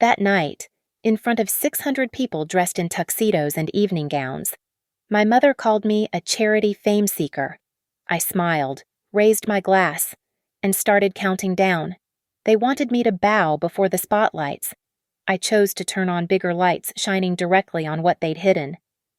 That night, in front of 600 people dressed in tuxedos and evening gowns, my mother called me a charity fame seeker. I smiled, raised my glass, and started counting down. They wanted me to bow before the spotlights. I chose to turn on bigger lights shining directly on what they'd hidden.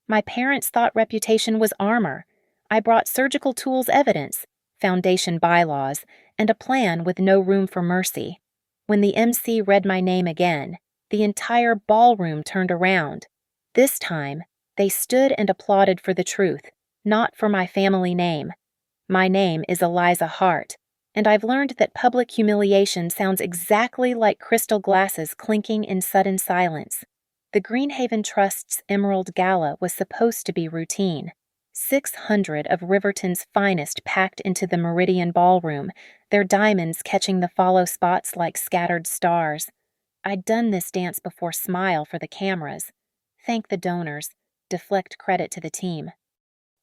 My parents thought reputation was armor. I brought surgical tools evidence, foundation bylaws, and a plan with no room for mercy. When the MC read my name again, the entire ballroom turned around. This time, they stood and applauded for the truth, not for my family name. My name is Eliza Hart, and I've learned that public humiliation sounds exactly like crystal glasses clinking in sudden silence. The Greenhaven Trust's Emerald Gala was supposed to be routine. 600 of Riverton's finest packed into the Meridian Ballroom, their diamonds catching the follow spots like scattered stars. I'd done this dance before. Smile for the cameras, thank the donors, deflect credit to the team.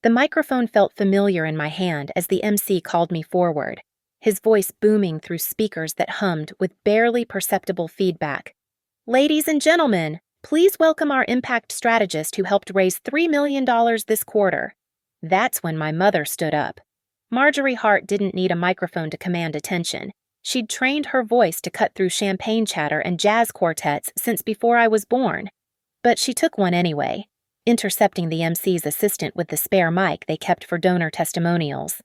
The microphone felt familiar in my hand as the MC called me forward, his voice booming through speakers that hummed with barely perceptible feedback. Ladies and gentlemen, please welcome our impact strategist who helped raise $3 million this quarter. That's when my mother stood up. Marjorie Hart didn't need a microphone to command attention. She'd trained her voice to cut through champagne chatter and jazz quartets since before I was born. But she took one anyway, intercepting the MC's assistant with the spare mic they kept for donor testimonials.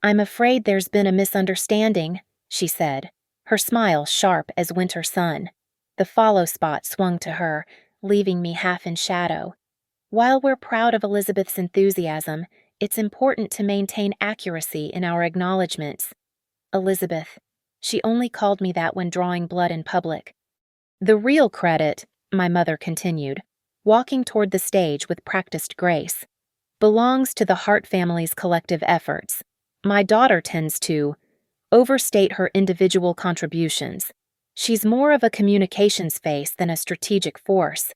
"I'm afraid there's been a misunderstanding," she said, her smile sharp as winter sun. The follow spot swung to her, leaving me half in shadow. While we're proud of Elizabeth's enthusiasm, it's important to maintain accuracy in our acknowledgments. Elizabeth. She only called me that when drawing blood in public. The real credit, my mother continued, walking toward the stage with practiced grace, belongs to the Hart family's collective efforts. My daughter tends to overstate her individual contributions. She's more of a communications face than a strategic force.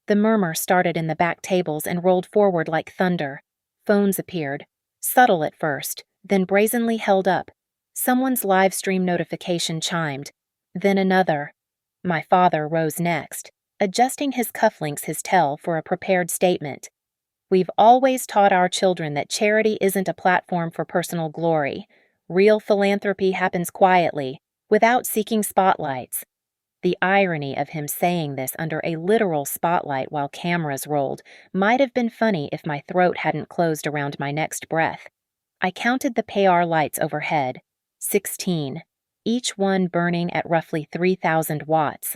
The murmur started in the back tables and rolled forward like thunder. Phones appeared, subtle at first, then brazenly held up. Someone's live stream notification chimed, then another. My father rose next, adjusting his cufflinks his tell for a prepared statement. "We've always taught our children that charity isn't a platform for personal glory. Real philanthropy happens quietly, without seeking spotlights." The irony of him saying this under a literal spotlight while cameras rolled might have been funny if my throat hadn't closed around my next breath. I counted the PR lights overhead. 16, each one burning at roughly 3,000 watts.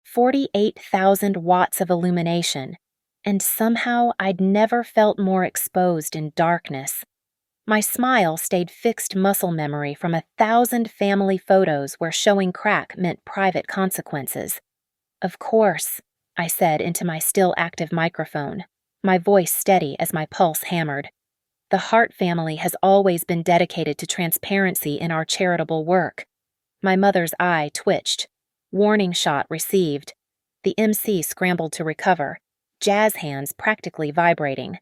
48,000 watts of illumination, and somehow I'd never felt more exposed in darkness. My smile stayed fixed muscle memory from 1,000 family photos where showing crack meant private consequences. "Of course," I said into my still active microphone, my voice steady as my pulse hammered. "The Hart family has always been dedicated to transparency in our charitable work." My mother's eye twitched. Warning shot received. The MC scrambled to recover, jazz hands practically vibrating.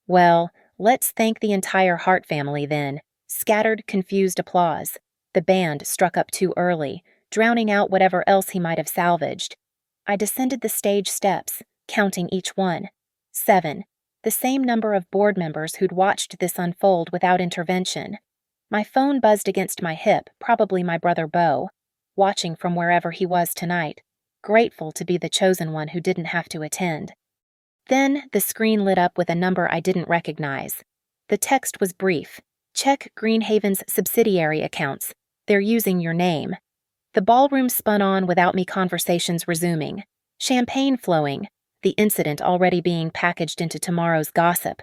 "Well, let's thank the entire Hart family then." Scattered, confused applause. The band struck up too early, drowning out whatever else he might have salvaged. I descended the stage steps, counting each one. 7. The same number of board members who'd watched this unfold without intervention. My phone buzzed against my hip, probably my brother Beau, watching from wherever he was tonight, grateful to be the chosen one who didn't have to attend. Then the screen lit up with a number I didn't recognize. The text was brief. "Check Greenhaven's subsidiary accounts. They're using your name." The ballroom spun on without me, conversations resuming. Champagne flowing, the incident already being packaged into tomorrow's gossip.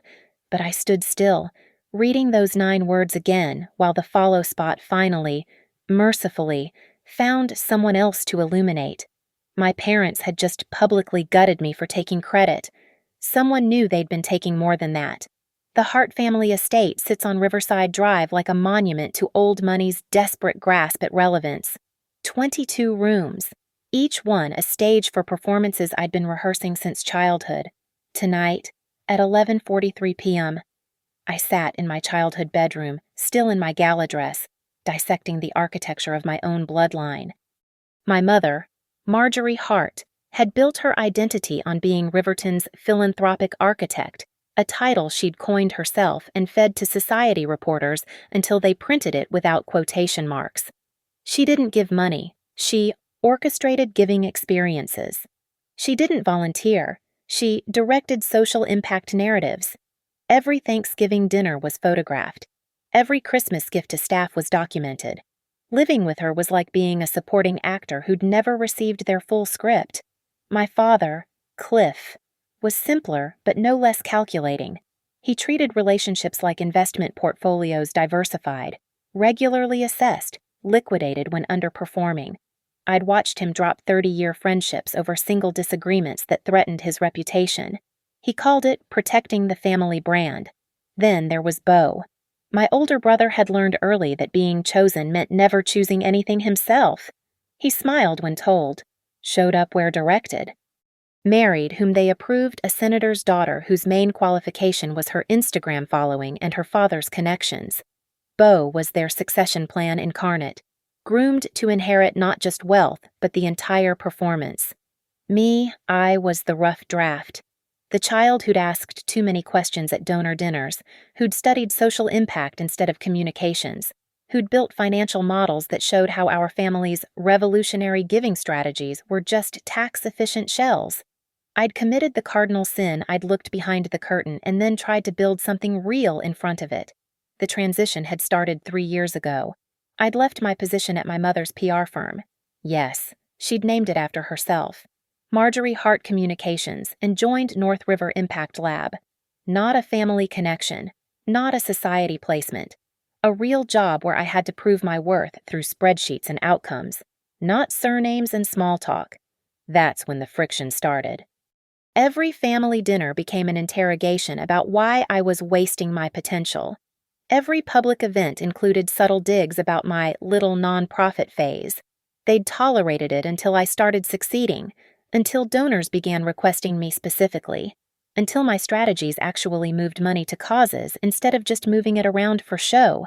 But I stood still, reading those 9 words again while the follow spot finally, mercifully, found someone else to illuminate. My parents had just publicly gutted me for taking credit. Someone knew they'd been taking more than that. The Hart family estate sits on Riverside Drive like a monument to old money's desperate grasp at relevance. 22 rooms, each one a stage for performances I'd been rehearsing since childhood. Tonight, at 11:43 p.m., I sat in my childhood bedroom, still in my gala dress, dissecting the architecture of my own bloodline. My mother, Marjorie Hart, had built her identity on being Riverton's philanthropic architect, a title she'd coined herself and fed to society reporters until they printed it without quotation marks. She didn't give money. She orchestrated giving experiences. She didn't volunteer. She directed social impact narratives. Every Thanksgiving dinner was photographed. Every Christmas gift to staff was documented. Living with her was like being a supporting actor who'd never received their full script. My father, Cliff, was simpler but no less calculating. He treated relationships like investment portfolios, diversified, regularly assessed, liquidated when underperforming. I'd watched him drop 30-year friendships over single disagreements that threatened his reputation. He called it protecting the family brand. Then there was Beau. My older brother had learned early that being chosen meant never choosing anything himself. He smiled when told, showed up where directed. Married whom they approved, a senator's daughter whose main qualification was her Instagram following and her father's connections. Beau was their succession plan incarnate, groomed to inherit not just wealth, but the entire performance. Me, I was the rough draft. The child who'd asked too many questions at donor dinners, who'd studied social impact instead of communications, who'd built financial models that showed how our family's revolutionary giving strategies were just tax-efficient shells. I'd committed the cardinal sin. I'd looked behind the curtain and then tried to build something real in front of it. The transition had started 3 years ago. I'd left my position at my mother's PR firm. Yes, she'd named it after herself. Marjorie Hart Communications, and joined North River Impact Lab. Not a family connection, not a society placement. A real job where I had to prove my worth through spreadsheets and outcomes, not surnames and small talk. That's when the friction started. Every family dinner became an interrogation about why I was wasting my potential. Every public event included subtle digs about my little nonprofit phase. They'd tolerated it until I started succeeding, until donors began requesting me specifically, until my strategies actually moved money to causes instead of just moving it around for show.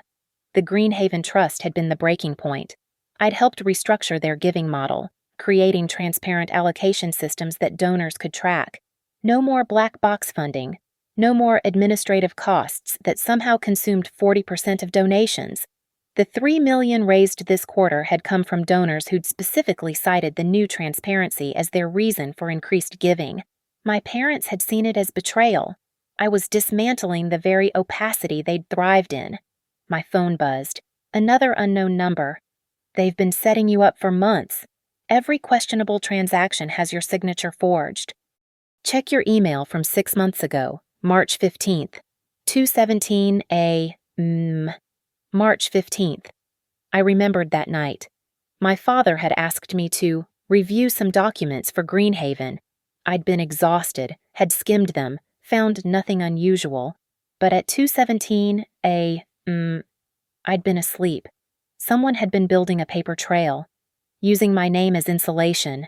The Greenhaven Trust had been the breaking point. I'd helped restructure their giving model, creating transparent allocation systems that donors could track. No more black box funding. No more administrative costs that somehow consumed 40% of donations. The $3 million raised this quarter had come from donors who'd specifically cited the new transparency as their reason for increased giving. My parents had seen it as betrayal. I was dismantling the very opacity they'd thrived in. My phone buzzed. Another unknown number. They've been setting you up for months. Every questionable transaction has your signature forged. Check your email from 6 months ago, March 15th. 2:17 a.m. March 15th. I remembered that night. My father had asked me to review some documents for Greenhaven. I'd been exhausted, had skimmed them, found nothing unusual. But at 2:17 a.m., I'd been asleep. Someone had been building a paper trail, using my name as insulation.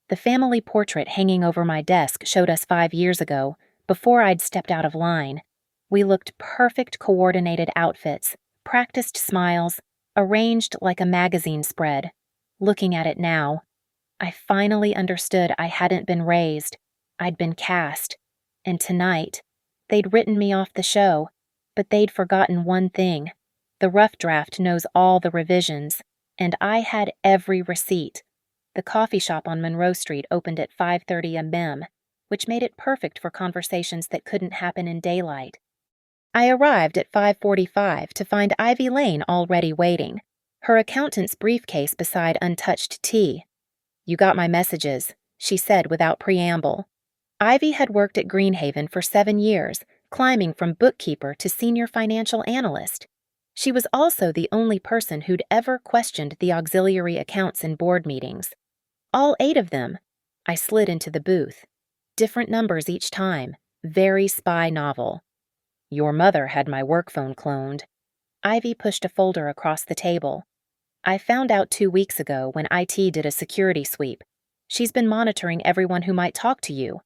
The family portrait hanging over my desk showed us 5 years ago, before I'd stepped out of line. We looked perfect coordinated outfits, practiced smiles, arranged like a magazine spread. Looking at it now, I finally understood I hadn't been raised. I'd been cast. And tonight, they'd written me off the show, but they'd forgotten one thing. The rough draft knows all the revisions, and I had every receipt. The coffee shop on Monroe Street opened at 5:30 a.m., which made it perfect for conversations that couldn't happen in daylight. I arrived at 5:45 to find Ivy Lane already waiting, her accountant's briefcase beside untouched tea. "You got my messages," she said without preamble. Ivy had worked at Greenhaven for 7 years, climbing from bookkeeper to senior financial analyst. She was also the only person who'd ever questioned the auxiliary accounts in board meetings. All 8 of them. I slid into the booth. Different numbers each time. Very spy novel. "Your mother had my work phone cloned." Ivy pushed a folder across the table. "I found out 2 weeks ago when IT did a security sweep. She's been monitoring everyone who might talk to you."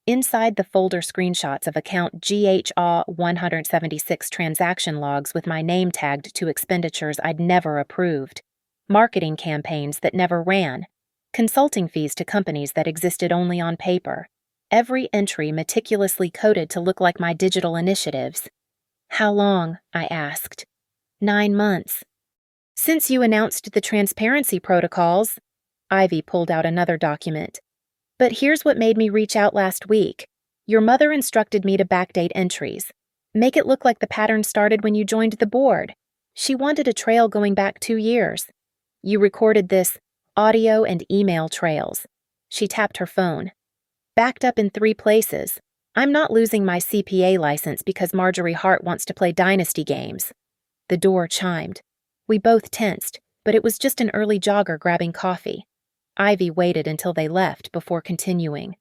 Inside the folder, screenshots of account GHA 176 transaction logs with my name tagged to expenditures I'd never approved. Marketing campaigns that never ran. consulting fees to companies that existed only on paper, every entry meticulously coded to look like my digital initiatives. How long? I asked. 9 months. Since you announced the transparency protocols, Ivy pulled out another document. But here's what made me reach out last week. Your mother instructed me to backdate entries. Make it look like the pattern started when you joined the board. She wanted a trail going back 2 years. You recorded this audio and email trails. She tapped her phone. Backed up in 3 places. I'm not losing my CPA license because Marjorie Hart wants to play dynasty games. The door chimed. We both tensed, but it was just an early jogger grabbing coffee. Ivy waited until they left before continuing.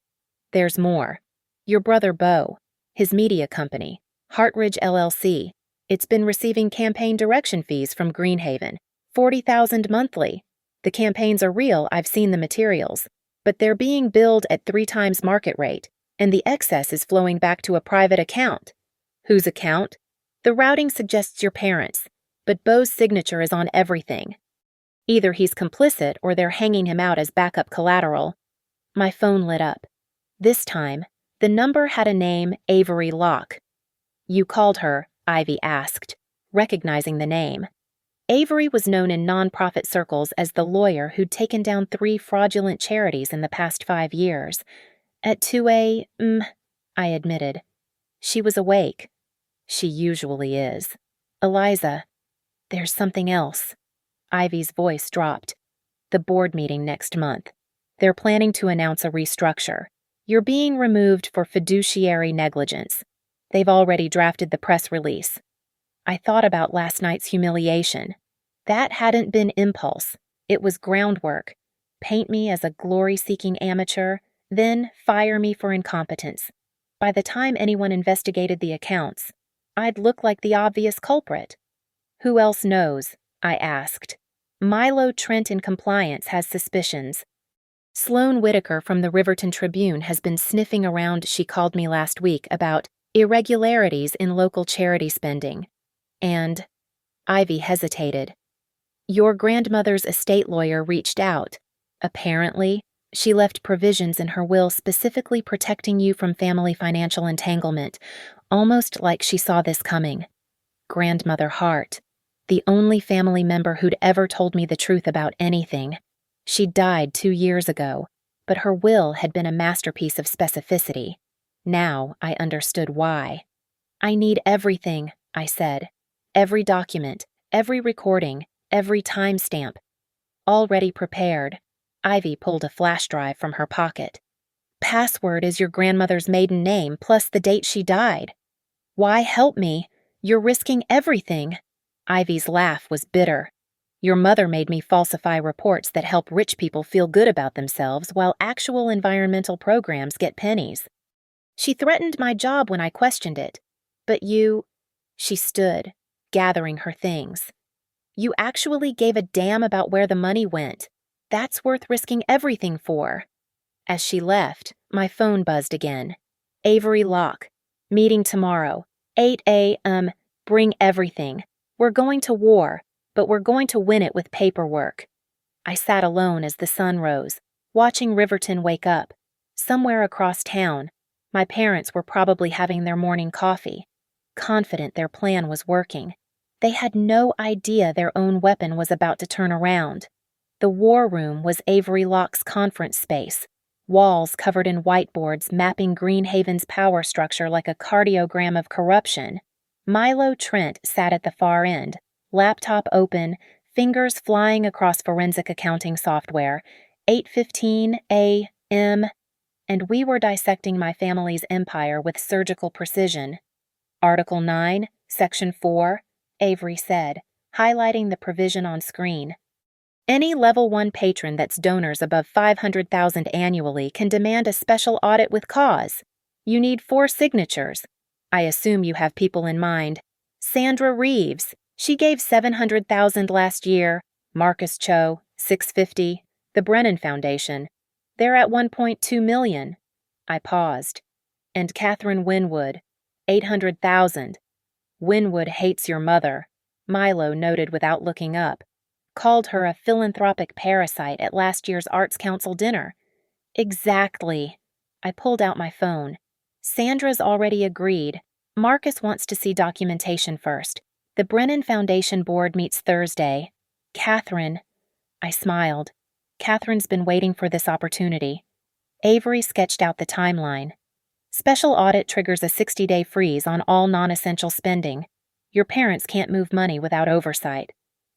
There's more. Your brother Beau, his media company, Hartridge LLC, it's been receiving campaign direction fees from Greenhaven, $40,000 monthly. The campaigns are real, I've seen the materials, but they're being billed at 3 times market rate, and the excess is flowing back to a private account. Whose account? The routing suggests your parents', but Beau's signature is on everything. Either he's complicit or they're hanging him out as backup collateral. My phone lit up. This time, the number had a name, Avery Locke. You called her, Ivy asked, recognizing the name. Avery was known in nonprofit circles as the lawyer who'd taken down 3 fraudulent charities in the past 5 years. At 2 a.m., I admitted. She was awake. She usually is. Eliza, there's something else. Ivy's voice dropped. The board meeting next month. They're planning to announce a restructure. You're being removed for fiduciary negligence. They've already drafted the press release. I thought about last night's humiliation. That hadn't been impulse. It was groundwork. Paint me as a glory-seeking amateur, then fire me for incompetence. By the time anyone investigated the accounts, I'd look like the obvious culprit. Who else knows? I asked. Milo Trent in compliance has suspicions. Sloan Whitaker from the Riverton Tribune has been sniffing around, she called me last week, about irregularities in local charity spending. And Ivy hesitated. Your grandmother's estate lawyer reached out. Apparently, she left provisions in her will specifically protecting you from family financial entanglement, almost like she saw this coming. Grandmother Hart, the only family member who'd ever told me the truth about anything. She died 2 years ago, but her will had been a masterpiece of specificity. Now I understood why. I need everything, I said. Every document, every recording, every timestamp. Already prepared. Ivy pulled a flash drive from her pocket. Password is your grandmother's maiden name plus the date she died. Why help me? You're risking everything. Ivy's laugh was bitter. Your mother made me falsify reports that help rich people feel good about themselves while actual environmental programs get pennies. She threatened my job when I questioned it. But you... She stood, gathering her things. You actually gave a damn about where the money went. That's worth risking everything for. As she left, my phone buzzed again. Avery Locke. Meeting tomorrow. 8 a.m. Bring everything. We're going to war, but we're going to win it with paperwork. I sat alone as the sun rose, watching Riverton wake up. Somewhere across town, my parents were probably having their morning coffee, confident their plan was working. They had no idea their own weapon was about to turn around. The war room was Avery Locke's conference space, walls covered in whiteboards mapping Greenhaven's power structure like a cardiogram of corruption. Milo Trent sat at the far end, laptop open, fingers flying across forensic accounting software. 8:15 a.m., and we were dissecting my family's empire with surgical precision. Article 9, Section 4, Avery said, highlighting the provision on screen. Any Level 1 patron that's donors above $500,000 annually can demand a special audit with cause. You need 4 signatures. I assume you have people in mind. Sandra Reeves, she gave $700,000 last year. Marcus Cho, $650,000. The Brennan Foundation, they're at $1.2 million. I paused. And Catherine Winwood, $800,000. Winwood hates your mother, Milo noted without looking up. Called her a philanthropic parasite at last year's Arts Council dinner. Exactly. I pulled out my phone. Sandra's already agreed. Marcus wants to see documentation first. The Brennan Foundation board meets Thursday. Catherine. I smiled. Catherine's been waiting for this opportunity. Avery sketched out the timeline. Special audit triggers a 60-day freeze on all non-essential spending. Your parents can't move money without oversight.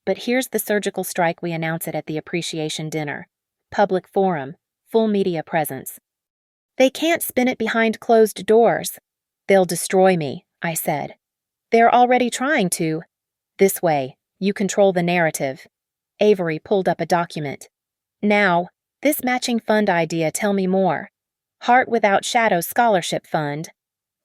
But here's the surgical strike we announce it at the appreciation dinner. Public forum. Full media presence. They can't spin it behind closed doors. They'll destroy me, I said. They're already trying to. This way, you control the narrative. Avery pulled up a document. Now, this matching fund idea, tell me more. Heart Without Shadows Scholarship Fund.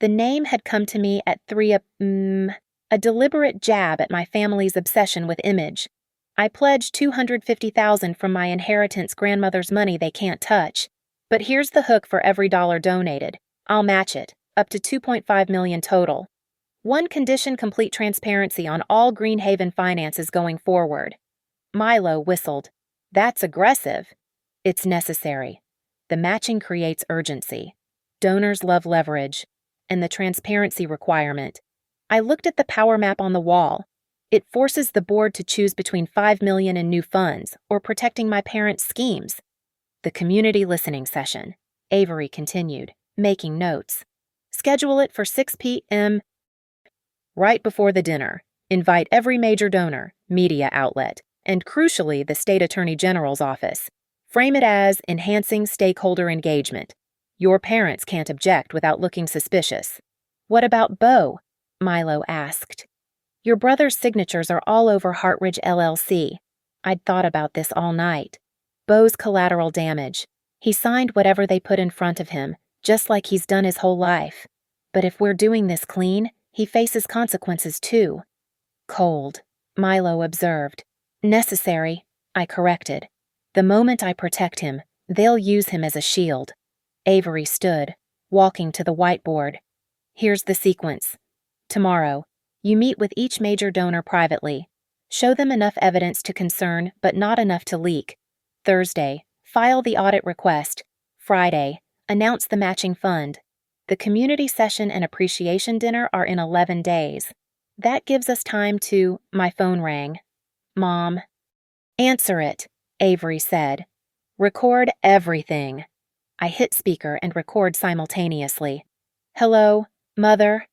The name had come to me at a deliberate jab at my family's obsession with image. I pledged $250,000 from my inheritance grandmother's money they can't touch. But here's the hook for every dollar donated. I'll match it, up to $2.5 million total. One condition: complete transparency on all Greenhaven finances going forward. Milo whistled. That's aggressive. It's necessary. The matching creates urgency. Donors love leverage. And the transparency requirement. I looked at the power map on the wall. It forces the board to choose between $5 million in new funds or protecting my parents' schemes. The community listening session. Avery continued, making notes. Schedule it for 6 p.m. right before the dinner. Invite every major donor, media outlet, and crucially the State Attorney General's office. Frame it as enhancing stakeholder engagement. Your parents can't object without looking suspicious. What about Bo? Milo asked. Your brother's signatures are all over Hartridge LLC. I'd thought about this all night. Bo's collateral damage. He signed whatever they put in front of him, just like he's done his whole life. But if we're doing this clean, he faces consequences too. Cold, Milo observed. Necessary, I corrected. The moment I protect him, they'll use him as a shield. Avery stood, walking to the whiteboard. Here's the sequence. Tomorrow, you meet with each major donor privately. Show them enough evidence to concern, but not enough to leak. Thursday, file the audit request. Friday, announce the matching fund. The community session and appreciation dinner are in 11 days. That gives us time to... My phone rang. Mom. Answer it, Avery said. Record everything. I hit speaker and record simultaneously. Hello, Mother.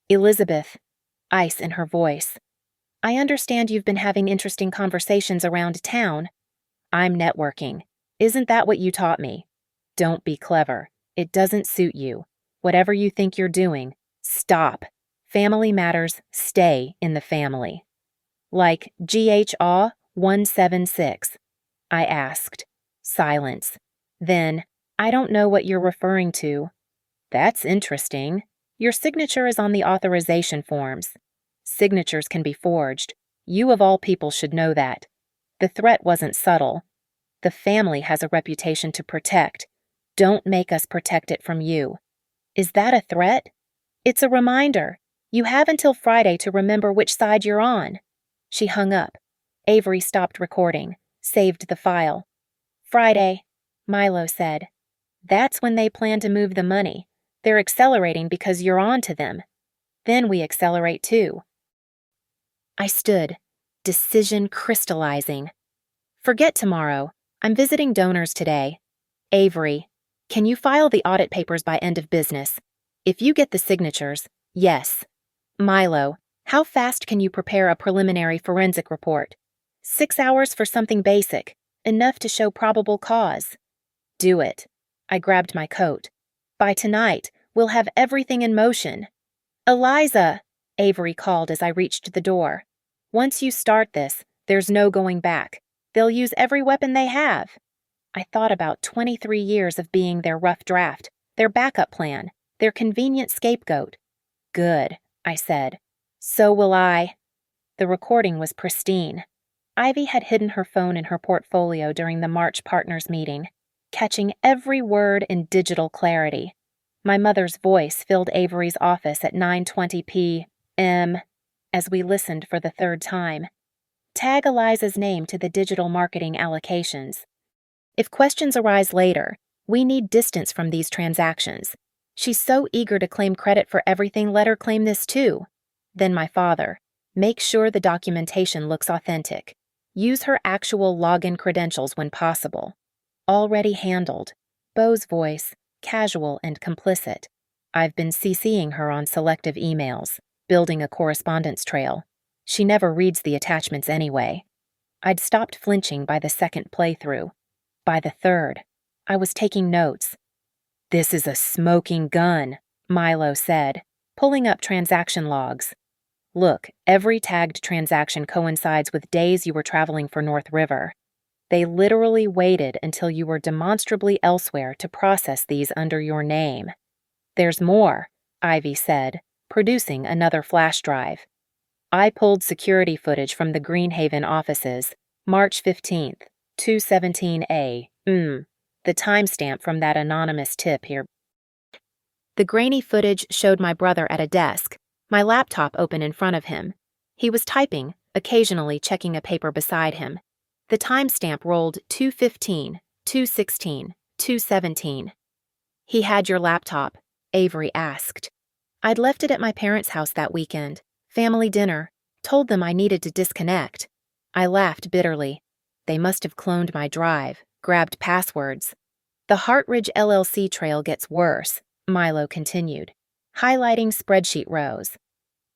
Elizabeth. Ice in her voice. I understand you've been having interesting conversations around town. I'm networking. Isn't that what you taught me? Don't be clever. It doesn't suit you. Whatever you think you're doing, stop. Family matters stay in the family. Like GHA 176? I asked. Silence. Then, I don't know what you're referring to. That's interesting. Your signature is on the authorization forms. Signatures can be forged. You of all people should know that. The threat wasn't subtle. The family has a reputation to protect. Don't make us protect it from you. Is that a threat? It's a reminder. You have until Friday to remember which side you're on. She hung up. Avery stopped recording, saved the file. Friday, Milo said. That's when they plan to move the money. They're accelerating because you're on to them. Then we accelerate too. I stood, decision crystallizing. Forget tomorrow. I'm visiting donors today. Avery, can you file the audit papers by end of business? If you get the signatures, yes. Milo, how fast can you prepare a preliminary forensic report? 6 hours for something basic, enough to show probable cause. Do it. I grabbed my coat. By tonight, we'll have everything in motion. Eliza, Avery called as I reached the door. Once you start this, there's no going back. They'll use every weapon they have. I thought about 23 years of being their rough draft, their backup plan, their convenient scapegoat. Good, I said. So will I. The recording was pristine. Ivy had hidden her phone in her portfolio during the March partners meeting, catching every word in digital clarity. My mother's voice filled Avery's office at 9:20 p.m. as we listened for the third time. Tag Eliza's name to the digital marketing allocations. If questions arise later, we need distance from these transactions. She's so eager to claim credit for everything, let her claim this too. Then my father. Make sure the documentation looks authentic. Use her actual login credentials when possible. Already handled. Beau's voice, casual and complicit. I've been CCing her on selective emails, building a correspondence trail. She never reads the attachments anyway. I'd stopped flinching by the second playthrough. By the third, I was taking notes. "This is a smoking gun," Milo said, pulling up transaction logs. "Look, every tagged transaction coincides with days you were traveling for North River. They literally waited until you were demonstrably elsewhere to process these under your name." "There's more," Ivy said, producing another flash drive. I pulled security footage from the Greenhaven offices, March 15th, 2:17 a.m. The timestamp from that anonymous tip here. The grainy footage showed my brother at a desk, my laptop open in front of him. He was typing, occasionally checking a paper beside him. The timestamp rolled 2:15, 2:16, 2:17. "He had your laptop?" Avery asked. "I'd left it at my parents' house that weekend. Family dinner. Told them I needed to disconnect." I laughed bitterly. They must have cloned my drive, grabbed passwords. "The Hartridge LLC trail gets worse," Milo continued, highlighting spreadsheet rows.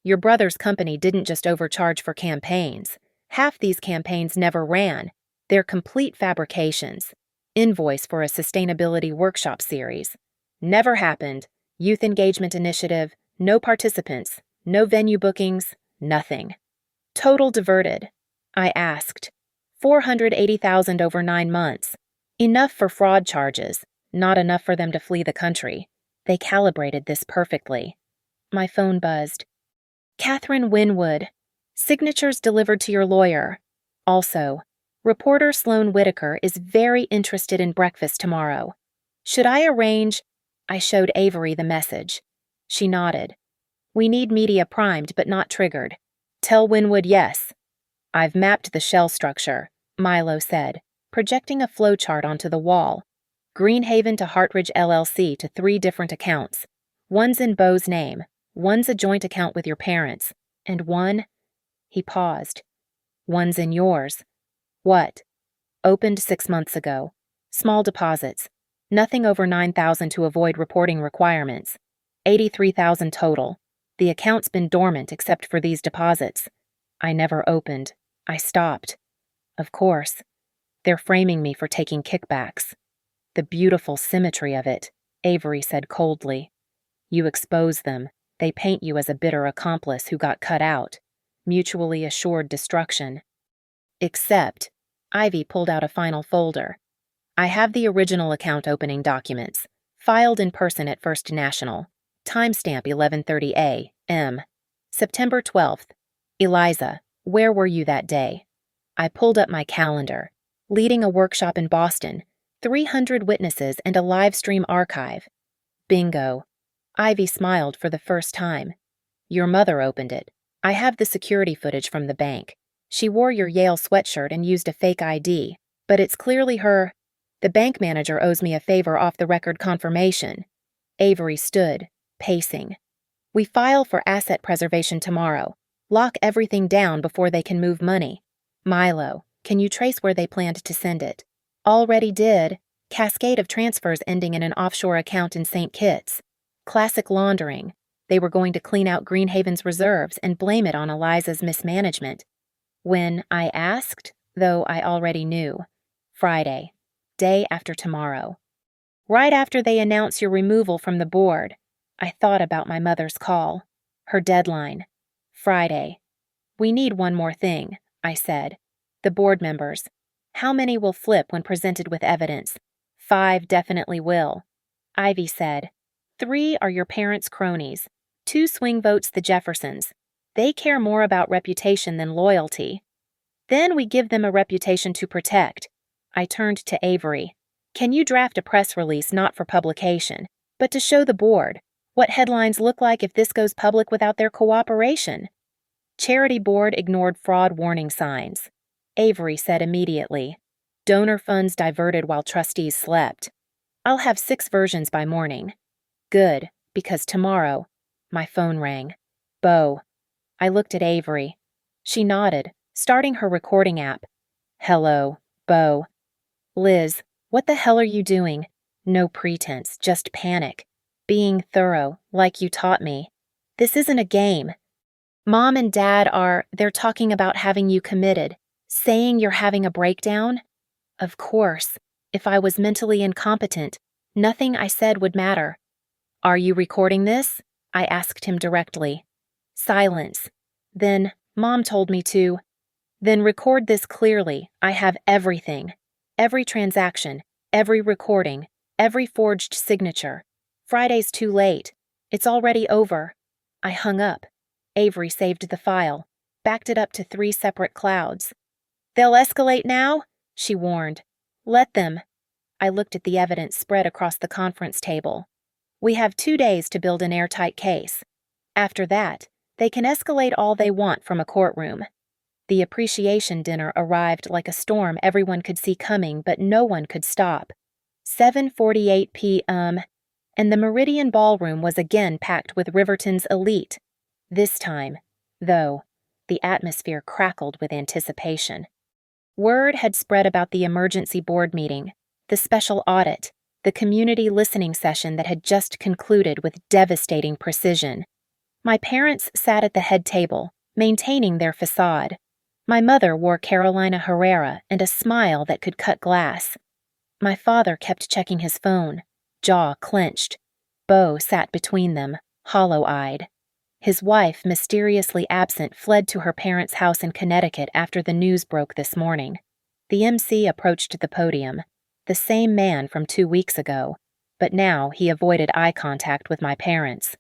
"Your brother's company didn't just overcharge for campaigns. Half these campaigns never ran. They're complete fabrications. Invoice for a sustainability workshop series. Never happened. Youth engagement initiative, no participants, no venue bookings, nothing. Total diverted." I asked. $480,000 over 9 months. Enough for fraud charges, not enough for them to flee the country. They calibrated this perfectly. My phone buzzed. "Catherine Winwood. Signatures delivered to your lawyer. Also, reporter Sloan Whitaker is very interested in breakfast tomorrow. Should I arrange?" I showed Avery the message. She nodded. "We need media primed but not triggered. Tell Winwood yes." "I've mapped the shell structure," Milo said, projecting a flowchart onto the wall. "Greenhaven to Hartridge LLC to 3 different accounts. One's in Beau's name, one's a joint account with your parents, and one—" He paused. "One's in yours." "What?" "Opened 6 months ago. Small deposits. Nothing over 9,000 to avoid reporting requirements. 83,000 total. The account's been dormant except for these deposits. I never opened. I stopped. Of course. They're framing me for taking kickbacks." "The beautiful symmetry of it," Avery said coldly. "You expose them. They paint you as a bitter accomplice who got cut out. Mutually assured destruction." "Except," Ivy pulled out a final folder. "I have the original account opening documents, filed in person at First National. Timestamp 11:30 a.m. September 12th. Eliza, where were you that day?" I pulled up my calendar. Leading a workshop in Boston, 300 witnesses and a live stream archive. Bingo. Ivy smiled for the first time. "Your mother opened it. I have the security footage from the bank. She wore your Yale sweatshirt and used a fake ID, but it's clearly her. The bank manager owes me a favor off-the-record confirmation." Avery stood, pacing. "We file for asset preservation tomorrow. Lock everything down before they can move money. Milo, can you trace where they planned to send it?" "Already did. Cascade of transfers ending in an offshore account in St. Kitts. Classic laundering. They were going to clean out Greenhaven's reserves and blame it on Eliza's mismanagement. When I asked, though I already knew. Friday. Day after tomorrow. Right after they announce your removal from the board." I thought about my mother's call. Her deadline. Friday. "We need one more thing," I said. "The board members. How many will flip when presented with evidence?" 5 definitely will. Ivy said. 3 are your parents' cronies. 2 swing votes the Jeffersons. They care more about reputation than loyalty. Then we give them a reputation to protect. I turned to Avery. "Can you draft a press release not for publication, but to show the board what headlines look like if this goes public without their cooperation?" Charity board ignored fraud warning signs. Avery said immediately. Donor funds diverted while trustees slept. I'll have 6 versions by morning. Good, because tomorrow. My phone rang. Bo. I looked at Avery. She nodded, starting her recording app. Hello, Bo. Liz, what the hell are you doing? No pretense, just panic. Being thorough, like you taught me. This isn't a game. Mom and Dad they're talking about having you committed, saying you're having a breakdown? Of course. If I was mentally incompetent, nothing I said would matter. Are you recording this? I asked him directly. Silence. Then, Mom told me to. Then record this clearly. I have everything. Every transaction, every recording, every forged signature. Friday's too late. It's already over. I hung up. Avery saved the file, backed it up to 3 separate clouds. They'll escalate now? She warned. Let them. I looked at the evidence spread across the conference table. We have 2 days to build an airtight case. After that, they can escalate all they want from a courtroom. The appreciation dinner arrived like a storm everyone could see coming, but no one could stop. 7:48 p.m., and the Meridian Ballroom was again packed with Riverton's elite. This time, though, the atmosphere crackled with anticipation. Word had spread about the emergency board meeting, the special audit, the community listening session that had just concluded with devastating precision. My parents sat at the head table, maintaining their facade. My mother wore Carolina Herrera and a smile that could cut glass. My father kept checking his phone, jaw clenched. Bo sat between them, hollow-eyed. His wife, mysteriously absent, fled to her parents' house in Connecticut after the news broke this morning. The MC approached the podium, the same man from 2 weeks ago, but now he avoided eye contact with my parents.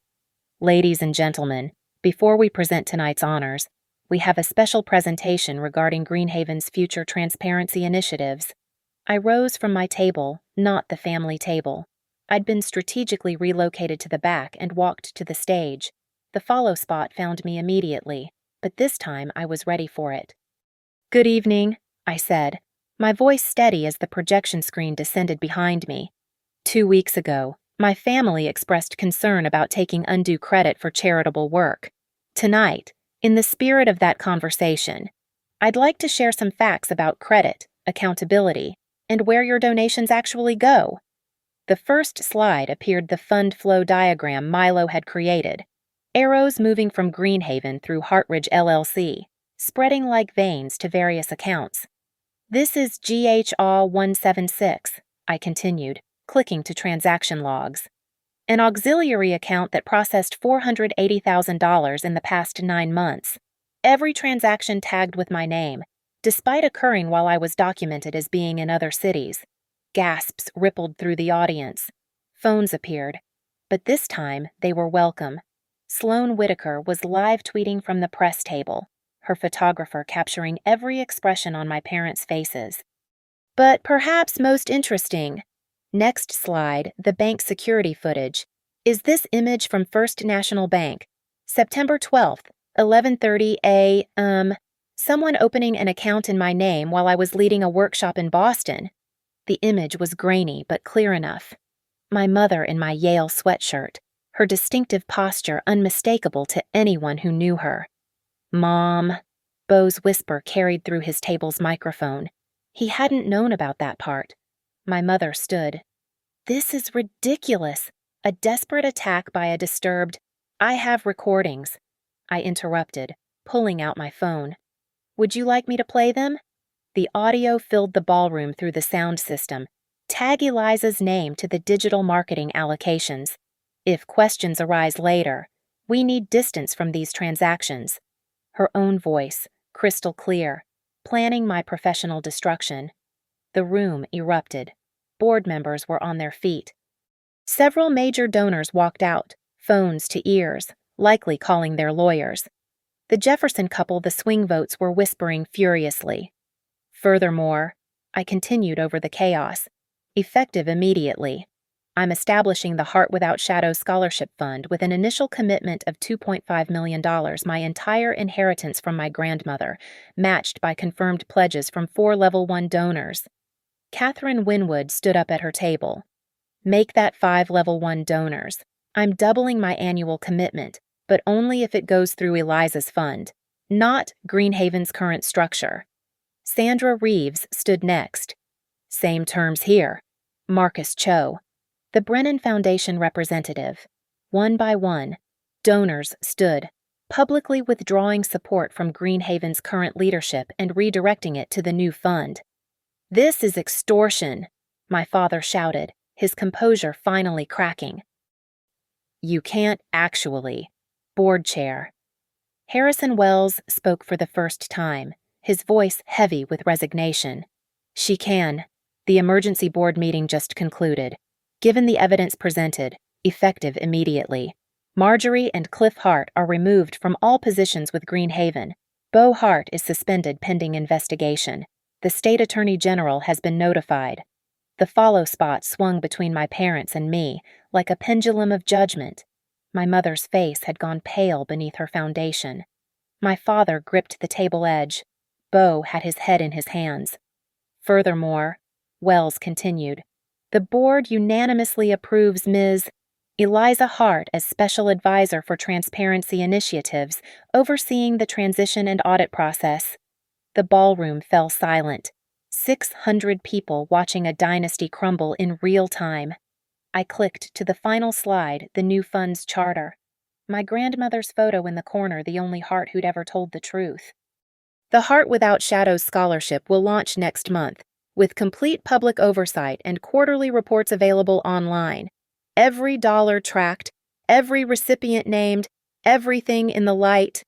Ladies and gentlemen, before we present tonight's honors, we have a special presentation regarding Greenhaven's future transparency initiatives. I rose from my table, not the family table. I'd been strategically relocated to the back and walked to the stage. The follow spot found me immediately, but this time I was ready for it. Good evening, I said, my voice steady as the projection screen descended behind me. 2 weeks ago, my family expressed concern about taking undue credit for charitable work. Tonight, in the spirit of that conversation, I'd like to share some facts about credit, accountability, and where your donations actually go. The first slide appeared the fund flow diagram Milo had created. Arrows moving from Greenhaven through Hartridge LLC, spreading like veins to various accounts. This is GHA 176, I continued, clicking to transaction logs. An auxiliary account that processed $480,000 in the past 9 months. Every transaction tagged with my name, despite occurring while I was documented as being in other cities. Gasps rippled through the audience. Phones appeared, but this time they were welcome. Sloan Whitaker was live tweeting from the press table, her photographer capturing every expression on my parents' faces. But perhaps most interesting, next slide, the bank security footage, is this image from First National Bank, September 12th, 11:30 a.m., someone opening an account in my name while I was leading a workshop in Boston. The image was grainy but clear enough. My mother in my Yale sweatshirt, her distinctive posture unmistakable to anyone who knew her. Mom, Bo's whisper carried through his table's microphone. He hadn't known about that part. My mother stood. This is ridiculous. A desperate attack by a disturbed, I have recordings. I interrupted, pulling out my phone. Would you like me to play them? The audio filled the ballroom through the sound system. Tag Eliza's name to the digital marketing allocations. If questions arise later, we need distance from these transactions. Her own voice, crystal clear, planning my professional destruction. The room erupted. Board members were on their feet. Several major donors walked out, phones to ears, likely calling their lawyers. The Jefferson couple, the swing votes, were whispering furiously. Furthermore, I continued over the chaos, effective immediately. I'm establishing the Heart Without Shadows Scholarship Fund with an initial commitment of $2.5 million, my entire inheritance from my grandmother, matched by confirmed pledges from 4 Level 1 donors. Catherine Winwood stood up at her table. Make that 5 Level 1 donors. I'm doubling my annual commitment, but only if it goes through Eliza's fund, not Greenhaven's current structure. Sandra Reeves stood next. Same terms here. Marcus Cho. The Brennan Foundation representative. One by one, donors stood, publicly withdrawing support from Greenhaven's current leadership and redirecting it to the new fund. This is extortion, my father shouted, his composure finally cracking. You can't actually. Board chair. Harrison Wells spoke for the first time, his voice heavy with resignation. She can. The emergency board meeting just concluded. Given the evidence presented, effective immediately. Marjorie and Cliff Hart are removed from all positions with Greenhaven. Beau Hart is suspended pending investigation. The state attorney general has been notified. The follow spot swung between my parents and me, like a pendulum of judgment. My mother's face had gone pale beneath her foundation. My father gripped the table edge. Beau had his head in his hands. Furthermore, Wells continued, the board unanimously approves Ms. Eliza Hart as special advisor for transparency initiatives, overseeing the transition and audit process. The ballroom fell silent. 600 people watching a dynasty crumble in real time. I clicked to the final slide, the new fund's charter. My grandmother's photo in the corner, the only Hart who'd ever told the truth. The Heart Without Shadows Scholarship will launch next month, with complete public oversight and quarterly reports available online. Every dollar tracked, every recipient named, everything in the light.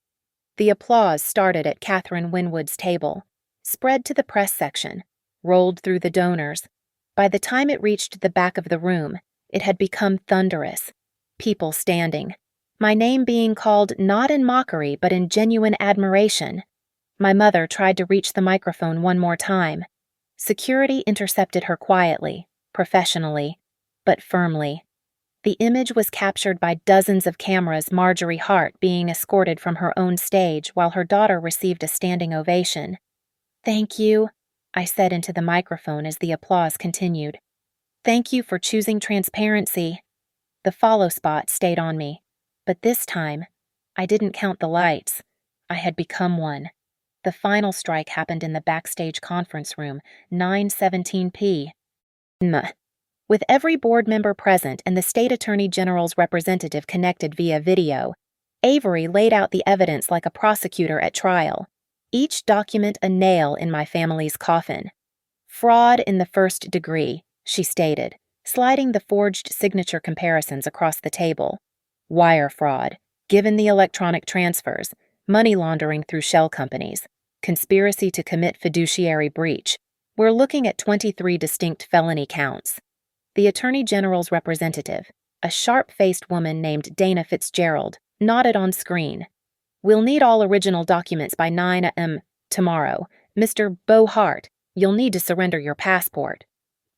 The applause started at Catherine Winwood's table, spread to the press section, rolled through the donors. By the time it reached the back of the room, it had become thunderous. People standing. My name being called not in mockery but in genuine admiration. My mother tried to reach the microphone one more time. Security intercepted her quietly, professionally, but firmly. The image was captured by dozens of cameras, Marjorie Hart being escorted from her own stage while her daughter received a standing ovation. Thank you, I said into the microphone as the applause continued. Thank you for choosing transparency. The follow spot stayed on me, but this time, I didn't count the lights. I had become one. The final strike happened in the backstage conference room, 9:17 p. With every board member present and the state attorney general's representative connected via video, Avery laid out the evidence like a prosecutor at trial, each document a nail in my family's coffin. Fraud in the first degree, she stated, sliding the forged signature comparisons across the table. Wire fraud, given the electronic transfers, money laundering through shell companies, conspiracy to commit fiduciary breach. We're looking at 23 distinct felony counts. The Attorney General's representative, a sharp-faced woman named Dana Fitzgerald, nodded on screen. We'll need all original documents by 9 a.m. tomorrow. Mr. Beau Hart, you'll need to surrender your passport.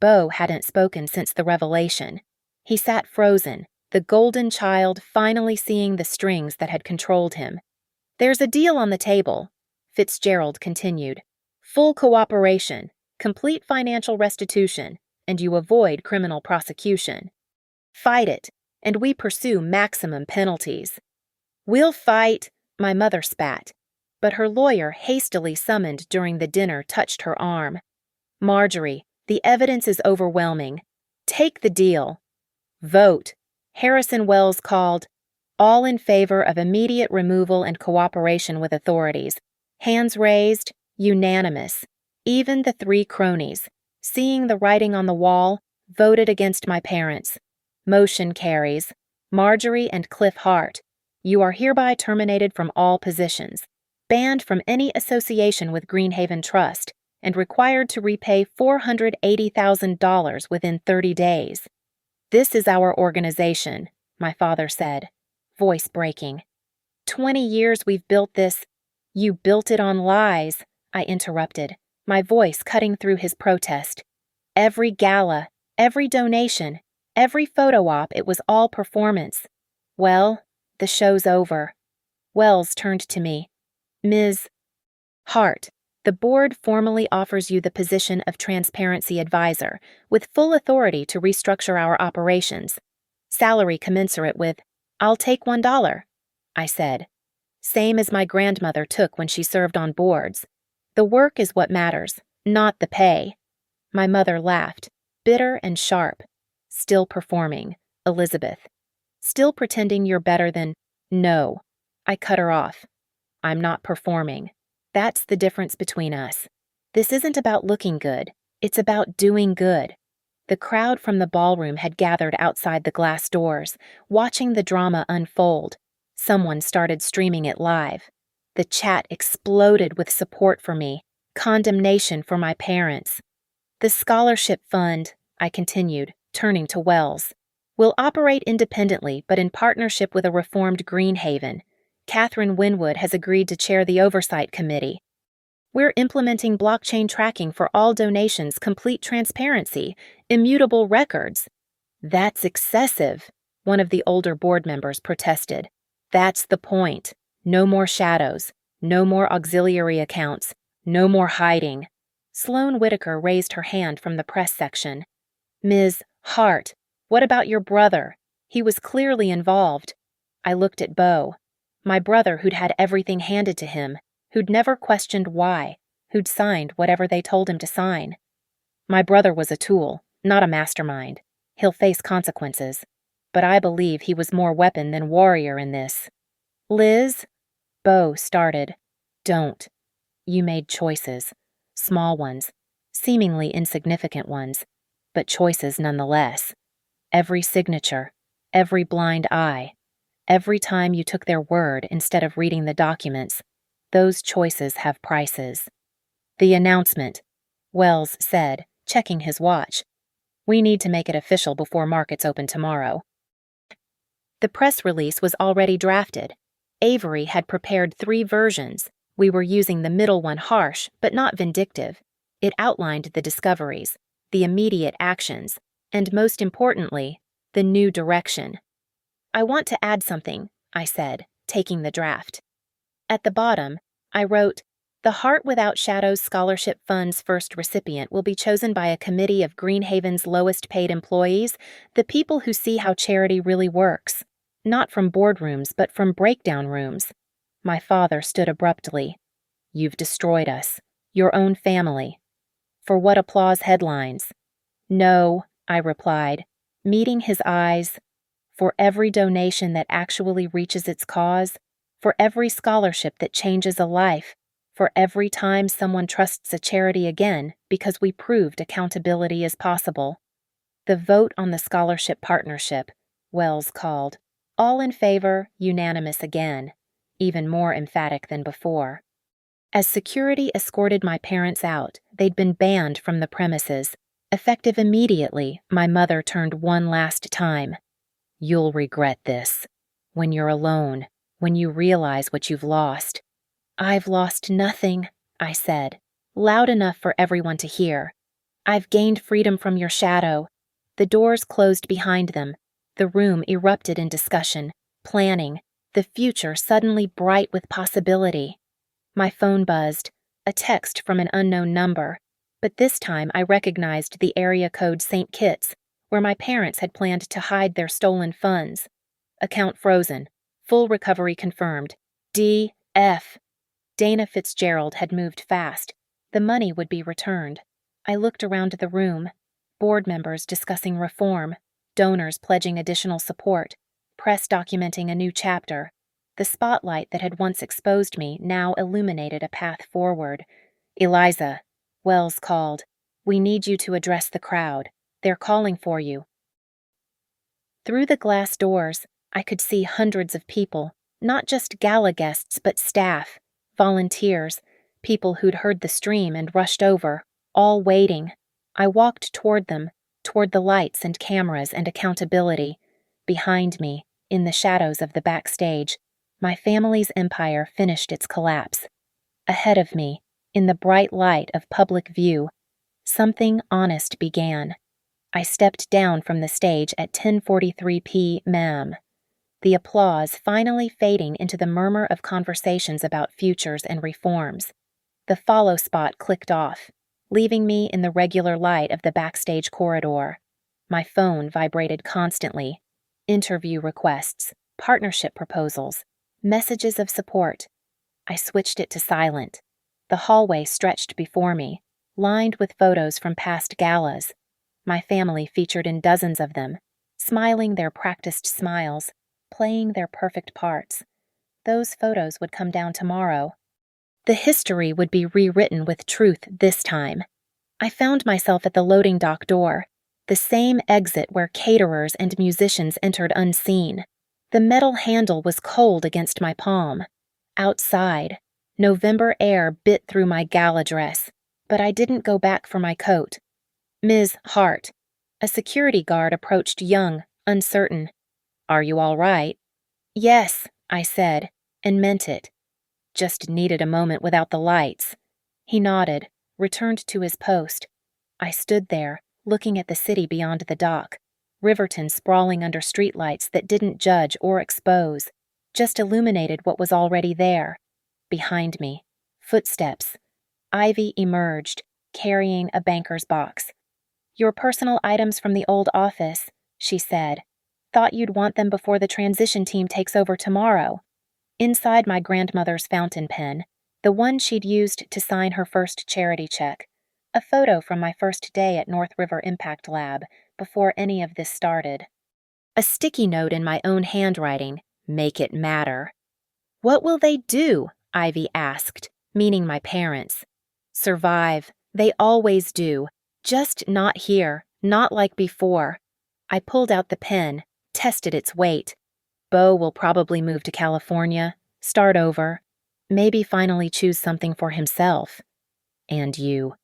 Beau hadn't spoken since the revelation. He sat frozen, the golden child finally seeing the strings that had controlled him. There's a deal on the table, Fitzgerald continued. Full cooperation, complete financial restitution, and you avoid criminal prosecution. Fight it, and we pursue maximum penalties. We'll fight, my mother spat, but her lawyer, hastily summoned during the dinner, touched her arm. Marjorie, the evidence is overwhelming. Take the deal. Vote. Harrison Wells called. All in favor of immediate removal and cooperation with authorities. Hands raised, unanimous. Even the 3 cronies, seeing the writing on the wall, voted against my parents. Motion carries. Marjorie and Cliff Hart, you are hereby terminated from all positions, banned from any association with Greenhaven Trust, and required to repay $480,000 within 30 days. This is our organization, my father said, voice breaking. 20 years we've built this. You built it on lies, I interrupted, my voice cutting through his protest. Every gala, every donation, Every photo op, it was all performance. Well, the show's over. Wells turned to me. Ms. Hart, the board formally offers you the position of transparency advisor, with full authority to restructure our operations. Salary commensurate with, I'll take $1, I said. Same as my grandmother took when she served on boards. The work is what matters, not the pay. My mother laughed, bitter and sharp. Still performing, Elizabeth. Still pretending you're better than, no. I cut her off. I'm not performing. That's the difference between us. This isn't about looking good. It's about doing good. The crowd from the ballroom had gathered outside the glass doors, watching the drama unfold. Someone started streaming it live. The chat exploded with support for me, condemnation for my parents. The scholarship fund, I continued, turning to Wells, will operate independently but in partnership with a reformed Greenhaven. Catherine Winwood has agreed to chair the oversight committee. We're implementing blockchain tracking for all donations, complete transparency, immutable records. That's excessive, one of the older board members protested. That's the point. No more shadows, no more auxiliary accounts, no more hiding. Sloane Whitaker raised her hand from the press section. Ms. Hart, what about your brother? He was clearly involved. I looked at Beau. My brother who'd had everything handed to him, who'd never questioned why, who'd signed whatever they told him to sign. My brother was a tool, not a mastermind. He'll face consequences. But I believe he was more weapon than warrior in this. Liz? Beau started. Don't. You made choices. Small ones. Seemingly insignificant ones. But choices nonetheless. Every signature. Every blind eye. Every time you took their word instead of reading the documents, those choices have prices. The announcement, Wells said, checking his watch. We need to make it official before markets open tomorrow. The press release was already drafted. Avery had prepared 3 versions. We were using the middle one, harsh, but not vindictive. It outlined the discoveries, the immediate actions, and most importantly, the new direction. I want to add something, I said, taking the draft. At the bottom, I wrote, the Heart Without Shadows Scholarship Fund's first recipient will be chosen by a committee of Greenhaven's lowest paid employees, the people who see how charity really works. Not from boardrooms, but from breakdown rooms. My father stood abruptly. You've destroyed us. Your own family. For what applause headlines? No, I replied, meeting his eyes. For every donation that actually reaches its cause, for every scholarship that changes a life, for every time someone trusts a charity again because we proved accountability is possible. The vote on the scholarship partnership, Wells called. All in favor, unanimous again, even more emphatic than before. As security escorted my parents out, they'd been banned from the premises. Effective immediately, my mother turned one last time. You'll regret this. When you're alone, when you realize what you've lost. I've lost nothing, I said, loud enough for everyone to hear. I've gained freedom from your shadow. The doors closed behind them. The room erupted in discussion, planning, the future suddenly bright with possibility. My phone buzzed, a text from an unknown number, but this time I recognized the area code St. Kitts, where my parents had planned to hide their stolen funds. Account frozen. Full recovery confirmed. D.F. Dana Fitzgerald had moved fast. The money would be returned. I looked around the room. Board members discussing reform. Donors pledging additional support. Press documenting a new chapter. The spotlight that had once exposed me now illuminated a path forward. Eliza, Wells called. We need you to address the crowd. They're calling for you. Through the glass doors, I could see hundreds of people, not just gala guests but staff, volunteers, people who'd heard the stream and rushed over, all waiting. I walked toward them, toward the lights and cameras and accountability. Behind me, in the shadows of the backstage, my family's empire finished its collapse. Ahead of me, in the bright light of public view, something honest began. I stepped down from the stage at 10:43 p.m., the applause finally fading into the murmur of conversations about futures and reforms. The follow spot clicked off, leaving me in the regular light of the backstage corridor. My phone vibrated constantly. Interview requests, partnership proposals, messages of support. I switched it to silent. The hallway stretched before me, lined with photos from past galas. My family featured in dozens of them, smiling their practiced smiles, playing their perfect parts. Those photos would come down tomorrow. The history would be rewritten with truth this time. I found myself at the loading dock door, the same exit where caterers and musicians entered unseen. The metal handle was cold against my palm. Outside, November air bit through my gala dress, but I didn't go back for my coat. "Ms. Hart." A security guard approached, young, uncertain. "Are you all right?" "Yes," I said, and meant it. "Just needed a moment without the lights." He nodded, returned to his post. I stood there, looking at the city beyond the dock, Riverton sprawling under streetlights that didn't judge or expose, just illuminated what was already there. Behind me, footsteps. Ivy emerged, carrying a banker's box. "Your personal items from the old office," she said. "Thought you'd want them before the transition team takes over tomorrow." Inside my grandmother's fountain pen, the one she'd used to sign her first charity check. A photo from my first day at North River Impact Lab, before any of this started. A sticky note in my own handwriting, "Make it matter." "What will they do?" Ivy asked, meaning my parents. "Survive. They always do. Just not here, not like before." I pulled out the pen, tested its weight. Beau will probably move to California, start over, maybe finally choose something for himself. And you.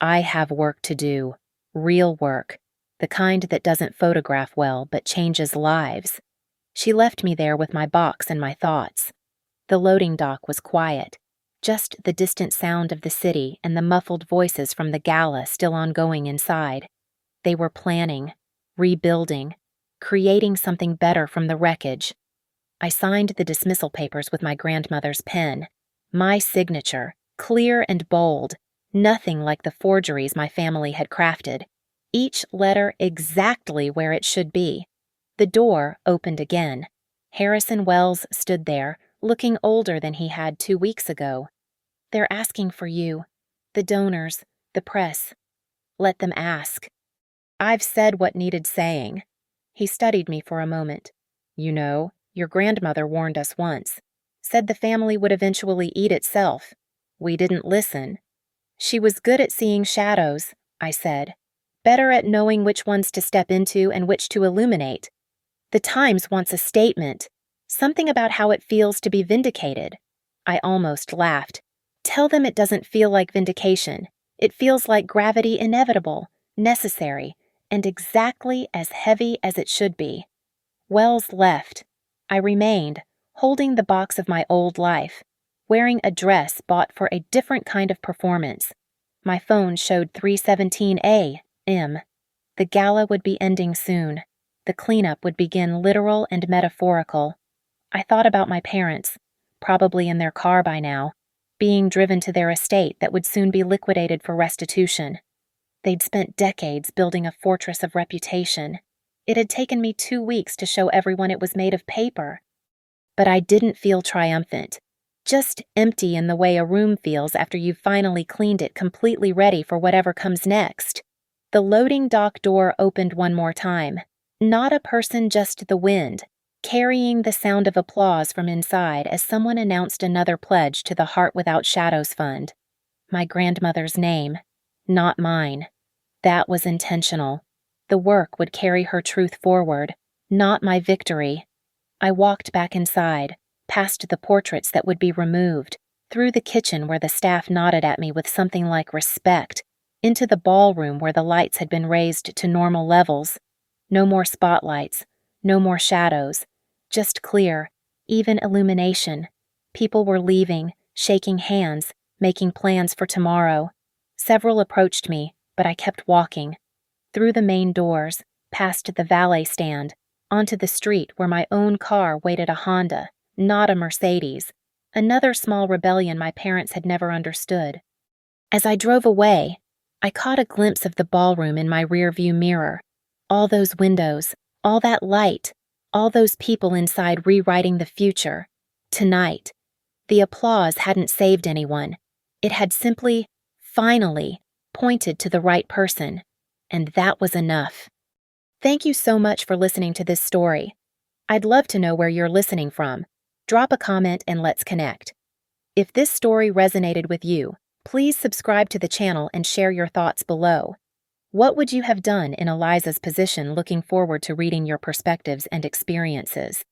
I have work to do. Real work. The kind that doesn't photograph well but changes lives. She left me there with my box and my thoughts. The loading dock was quiet. Just the distant sound of the city and the muffled voices from the gala still ongoing inside. They were planning, rebuilding, creating something better from the wreckage. I signed the dismissal papers with my grandmother's pen. My signature, clear and bold, nothing like the forgeries my family had crafted. Each letter exactly where it should be. The door opened again. Harrison Wells stood there, looking older than he had 2 weeks ago. "They're asking for you. The donors, the press. Let them ask." I've said what needed saying. He studied me for a moment. "You know, your grandmother warned us once. Said the family would eventually eat itself. We didn't listen." "She was good at seeing shadows," I said. "Better at knowing which ones to step into and which to illuminate. The Times wants a statement. Something about how it feels to be vindicated." I almost laughed. "Tell them it doesn't feel like vindication. It feels like gravity inevitable, necessary, and exactly as heavy as it should be." Wells left. I remained, holding the box of my old life, wearing a dress bought for a different kind of performance. My phone showed 3:17 a.m. The gala would be ending soon. The cleanup would begin, literal and metaphorical. I thought about my parents, probably in their car by now, being driven to their estate that would soon be liquidated for restitution. They'd spent decades building a fortress of reputation. It had taken me 2 weeks to show everyone it was made of paper. But I didn't feel triumphant, just empty in the way a room feels after you've finally cleaned it completely ready for whatever comes next. The loading dock door opened one more time. Not a person, just the wind, carrying the sound of applause from inside as someone announced another pledge to the Heart Without Shadows Fund. My grandmother's name, not mine. That was intentional. The work would carry her truth forward, not my victory. I walked back inside, past the portraits that would be removed, through the kitchen where the staff nodded at me with something like respect, into the ballroom where the lights had been raised to normal levels. No more spotlights, no more shadows, just clear, even illumination. People were leaving, shaking hands, making plans for tomorrow. Several approached me, but I kept walking. through the main doors, past the valet stand, onto the street where my own car waited, a Honda, not a Mercedes, another small rebellion my parents had never understood. As I drove away, I caught a glimpse of the ballroom in my rearview mirror. All those windows, all that light, all those people inside rewriting the future. Tonight, the applause hadn't saved anyone. It had simply, finally, pointed to the right person, and that was enough. Thank you so much for listening to this story. I'd love to know where you're listening from. Drop a comment and let's connect. If this story resonated with you, please subscribe to the channel and share your thoughts below. What would you have done in Eliza's position? Looking forward to reading your perspectives and experiences.